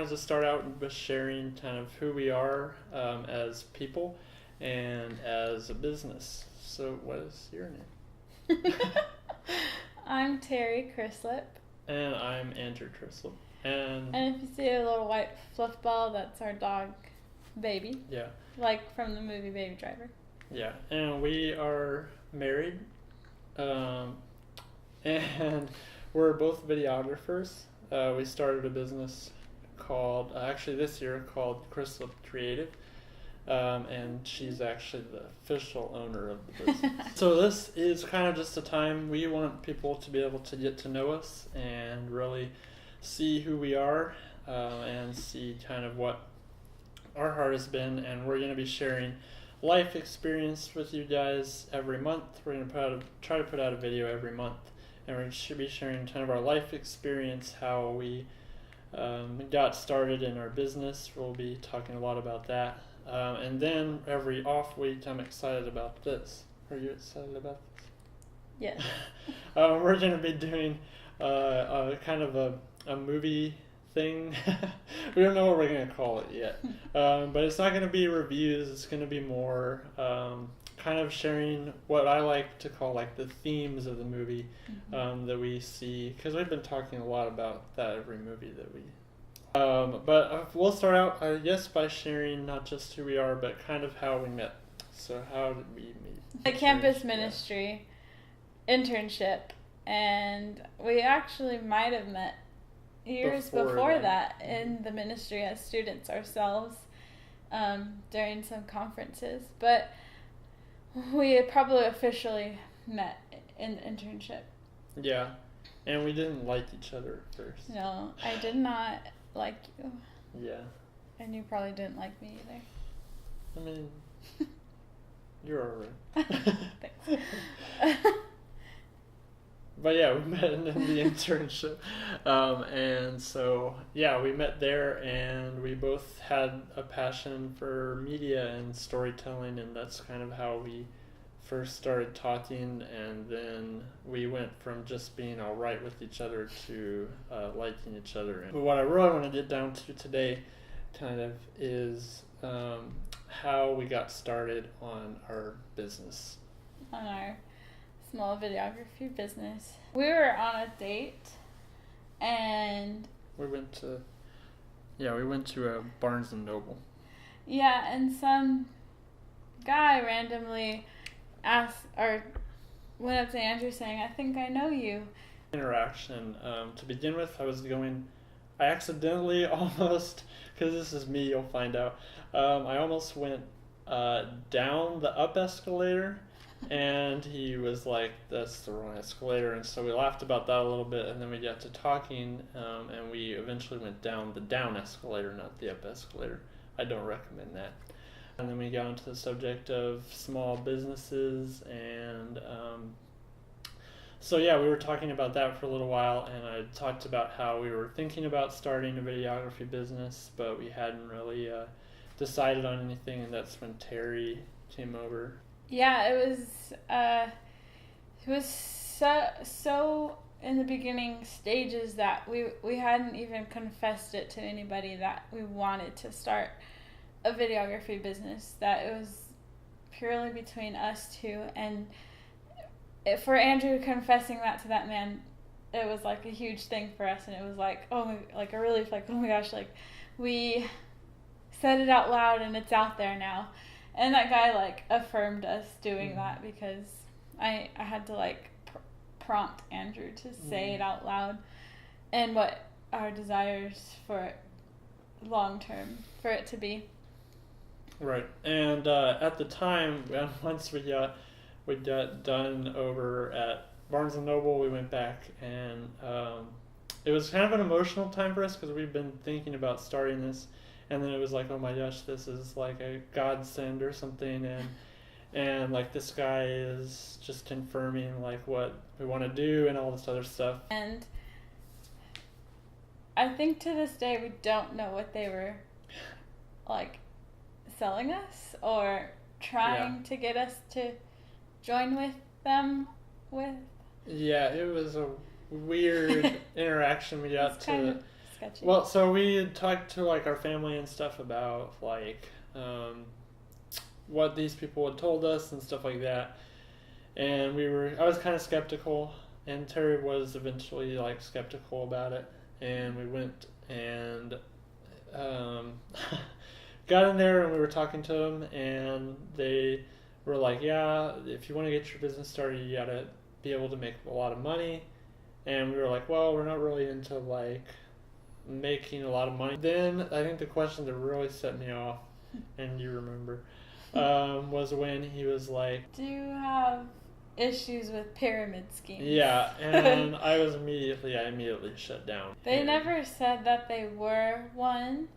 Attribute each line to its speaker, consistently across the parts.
Speaker 1: of just start out with sharing kind of who we are as people and as a business. So what is your name?
Speaker 2: I'm Terry Crislip.
Speaker 1: And I'm Andrew Crislip. And
Speaker 2: if you see a little white fluff ball, that's our dog, Baby.
Speaker 1: Yeah.
Speaker 2: Like from the movie Baby Driver.
Speaker 1: Yeah, and we are married. And we're both videographers. We started a business called, actually this year, called Crislip Creative. And she's actually the official owner of the business. So this is kind of just a time we want people to be able to get to know us and really see who we are and see kind of what our heart has been. And we're going to be sharing life experience with you guys every month. We're going to try to put out a video every month. And we should be sharing kind of our life experience, how we got started in our business. We'll be talking a lot about that. And then every off week, I'm excited about this. Are you excited about this?
Speaker 2: Yes.
Speaker 1: We're going to be doing kind of a movie thing. We don't know what we're going to call it yet. But it's not going to be reviews. It's going to be more kind of sharing what I like to call like the themes of the movie that we see. Because we've been talking a lot about that every movie that we... But we'll start out, I guess, by sharing not just who we are, but kind of how we met. So how did we meet?
Speaker 2: The campus ministry internship, and we actually might have met years before that in the ministry as students ourselves during some conferences. But we had probably officially met in the internship.
Speaker 1: Yeah, and we didn't like each other at first.
Speaker 2: No, I did not like you.
Speaker 1: Yeah.
Speaker 2: And you probably didn't like me either.
Speaker 1: I mean, you're alright.
Speaker 2: Thanks.
Speaker 1: But yeah, we met in the internship. And so, yeah, we met there, and we both had a passion for media and storytelling, and that's kind of how we first started talking. And then we went from just being all right with each other to liking each other. But what I really want to get down to today kind of is how we got started on our business.
Speaker 2: On our small videography business. We were on a date, and
Speaker 1: we went to a Barnes and Noble.
Speaker 2: Yeah, and some guy randomly asked or went up to Andrew saying, "I think I know you."
Speaker 1: Interaction. To begin with, I accidentally almost, because this is me, you'll find out, I almost went down the up escalator, and he was like, "That's the wrong escalator," and so we laughed about that a little bit, and then we got to talking, and we eventually went down the down escalator, not the up escalator. I don't recommend that. And then we got into the subject of small businesses, and so yeah, we were talking about that for a little while, and I talked about how we were thinking about starting a videography business, but we hadn't really decided on anything, and that's when Terry came over.
Speaker 2: Yeah, it was so in the beginning stages that we hadn't even confessed it to anybody that we wanted to start a videography business, that it was purely between us two. And for Andrew confessing that to that man, it was like a huge thing for us, and it was like, like a relief, like, oh my gosh, like we said it out loud and it's out there now. And that guy like affirmed us doing that, because I had to like prompt Andrew to say it out loud and what our desires for it long term for it to be.
Speaker 1: Right. And at the time, once we got done over at Barnes and Noble, we went back, and it was kind of an emotional time for us, because we've been thinking about starting this. And then it was like, oh my gosh, this is like a godsend or something, and like this guy is just confirming like what we want to do and all this other stuff.
Speaker 2: And I think to this day we don't know what they were like selling us or trying to get us to join with them with.
Speaker 1: Yeah, it was a weird interaction. We got
Speaker 2: kind of sketchy?
Speaker 1: Well, so we had talked to like our family and stuff about like what these people had told us and stuff like that, and I was kind of skeptical, and Terry was eventually like skeptical about it, and we went and got in there and we were talking to them, and they were like, yeah, if you want to get your business started, you gotta be able to make a lot of money. And we were like, well, we're not really into like making a lot of money. Then I think the question that really set me off, and you remember, was when he was like,
Speaker 2: do you have issues with pyramid schemes?
Speaker 1: yeah, and I immediately shut down.
Speaker 2: They never said that they were one,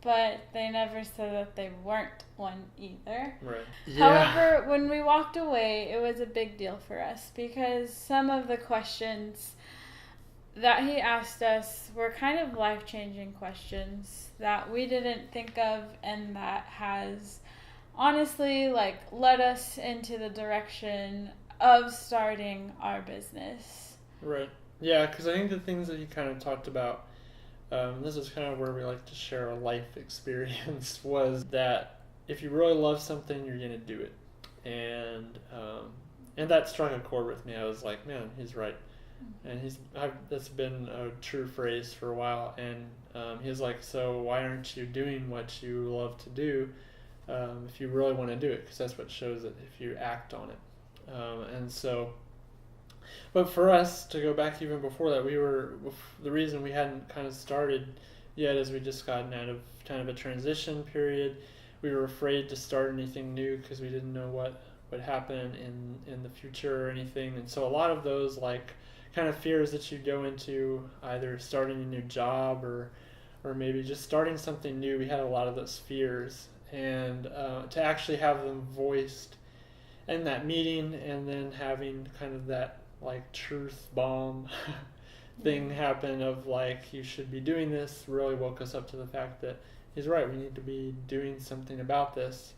Speaker 2: but they never said that they weren't one either.
Speaker 1: Right. Yeah.
Speaker 2: However, when we walked away, it was a big deal for us because some of the questions that he asked us were kind of life-changing questions that we didn't think of, and that has honestly like led us into the direction of starting our business.
Speaker 1: Right. Yeah, because I think the things that you kind of talked about, this is kind of where we like to share our life experience, was that if you really love something, you're going to do it. And that struck a chord with me. I was like, man, he's right. And that's been a true phrase for a while. And he was like, so why aren't you doing what you love to do if you really want to do it? Because that's what shows it, if you act on it. But for us, to go back even before that, the reason we hadn't kind of started yet is we just gotten out of kind of a transition period. We were afraid to start anything new because we didn't know what would happen in the future or anything. And so a lot of those like kind of fears that you go into, either starting a new job or maybe just starting something new, we had a lot of those fears. And to actually have them voiced in that meeting, and then having kind of that like truth bomb thing happen of like, you should be doing this, really woke us up to the fact that he's right, we need to be doing something about this.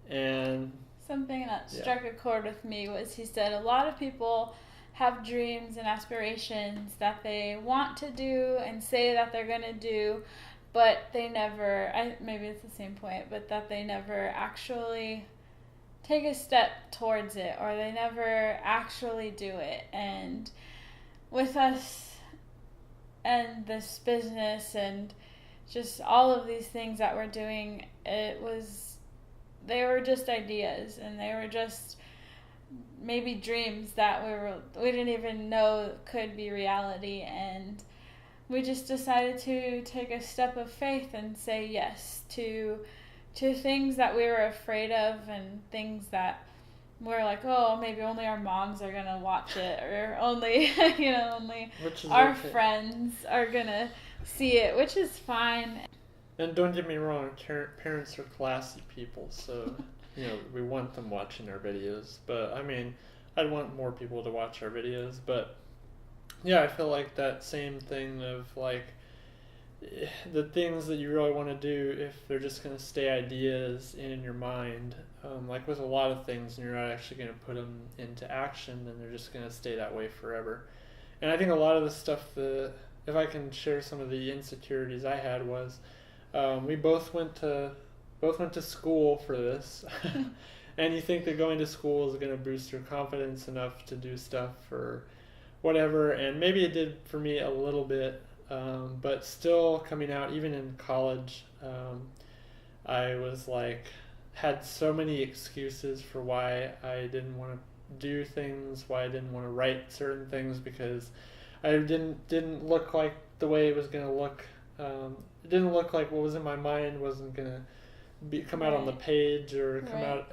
Speaker 1: And
Speaker 2: something that struck a chord with me was he said a lot of people have dreams and aspirations that they want to do and say that they're going to do, but they never, maybe it's the same point, but that they never actually take a step towards it, or they never actually do it. And with us and this business and just all of these things that we're doing, they were just ideas, and they were just maybe dreams that we didn't even know could be reality. And we just decided to take a step of faith and say yes to things that we were afraid of, and things that we're like, oh, maybe only our moms are gonna watch it, or only only our friends are gonna see it, which is fine.
Speaker 1: And don't get me wrong, parents are classy people, so we want them watching our videos. But I mean, I'd want more people to watch our videos. But yeah, I feel like that same thing of like the things that you really want to do, if they're just going to stay ideas in your mind, like with a lot of things, and you're not actually going to put them into action, then they're just going to stay that way forever. And I think a lot of the stuff if I can share some of the insecurities I had, was we both went to school for this. And you think that going to school is going to boost your confidence enough to do stuff or whatever, and maybe it did for me a little bit. But still, coming out, even in college, I was like, had so many excuses for why I didn't want to do things, why I didn't want to write certain things, because I didn't look like the way it was going to look. It didn't look like what was in my mind wasn't going to come out on the page or come out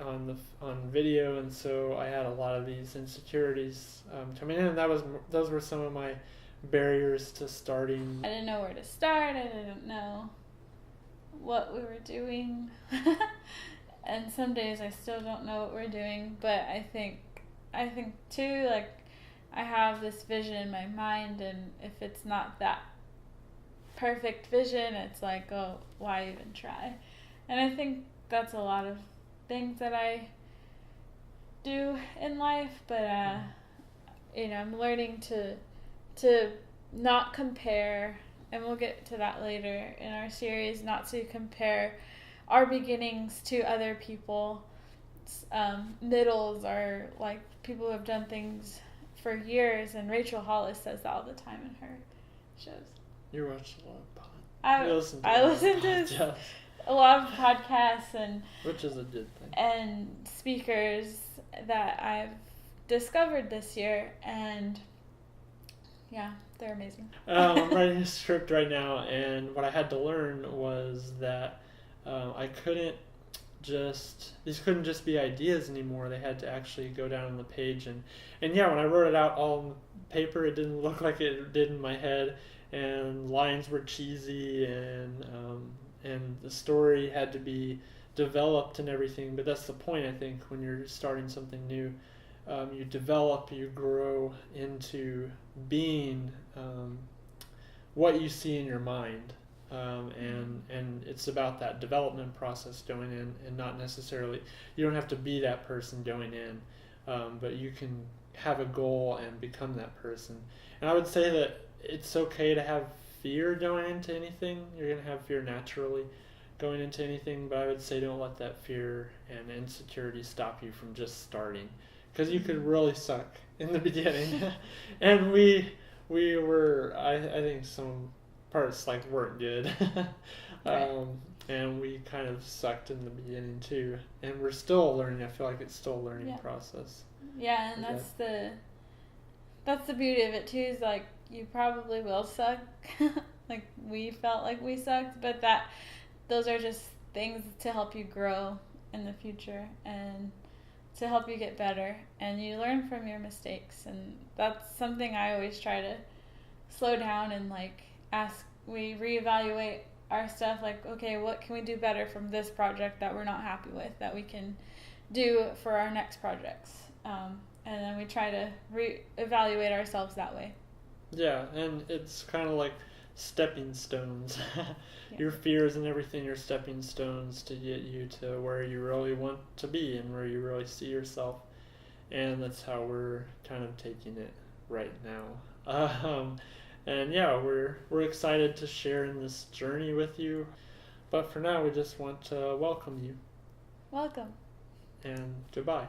Speaker 1: on video, and so I had a lot of these insecurities coming in, and those were some of my barriers to starting.
Speaker 2: I didn't know where to start. I didn't know what we were doing. And some days I still don't know what we're doing, but I think too, like, I have this vision in my mind, and if it's not that perfect vision, it's like, oh, why even try? And I think that's a lot of things that I do in life, but I'm learning to not compare and we'll get to that later in our series, not to compare our beginnings to other people. Middles are like people who have done things for years, and Rachel Hollis says that all the time in her shows.
Speaker 1: You watch a lot of podcasts.
Speaker 2: I listen to a lot of podcasts,
Speaker 1: which is a good thing,
Speaker 2: and speakers that I've discovered this year, and yeah, they're amazing.
Speaker 1: I'm writing a script right now, and what I had to learn was that these couldn't just be ideas anymore. They had to actually go down on the page, and yeah, when I wrote it out all on paper, it didn't look like it did in my head, and lines were cheesy, and the story had to be developed and everything. But that's the point, I think, when you're starting something new. You develop, you grow into being what you see in your mind, and it's about that development process going in, and not necessarily, you don't have to be that person going in, but you can have a goal and become that person. And I would say that it's okay to have fear going into anything. You're going to have fear naturally going into anything, but I would say don't let that fear and insecurity stop you from just starting, because you could really suck in the beginning. And we were, I think some parts like weren't good.
Speaker 2: Right.
Speaker 1: And we kind of sucked in the beginning too, and we're still learning. I feel like it's still a learning process.
Speaker 2: Yeah, and that's the beauty of it too, is like you probably will suck. Like we felt like we sucked, but those are just things to help you grow in the future and to help you get better, and you learn from your mistakes. And that's something I always try to slow down and like we reevaluate our stuff, like, okay, what can we do better from this project that we're not happy with, that we can do for our next projects, and then we try to reevaluate ourselves that way.
Speaker 1: Yeah, and it's kind of like stepping stones.
Speaker 2: Yeah.
Speaker 1: Your fears and everything are stepping stones to get you to where you really want to be and where you really see yourself. And that's how we're kind of taking it right now. And yeah, we're excited to share in this journey with you. But for now, we just want to welcome you.
Speaker 2: Welcome.
Speaker 1: And goodbye.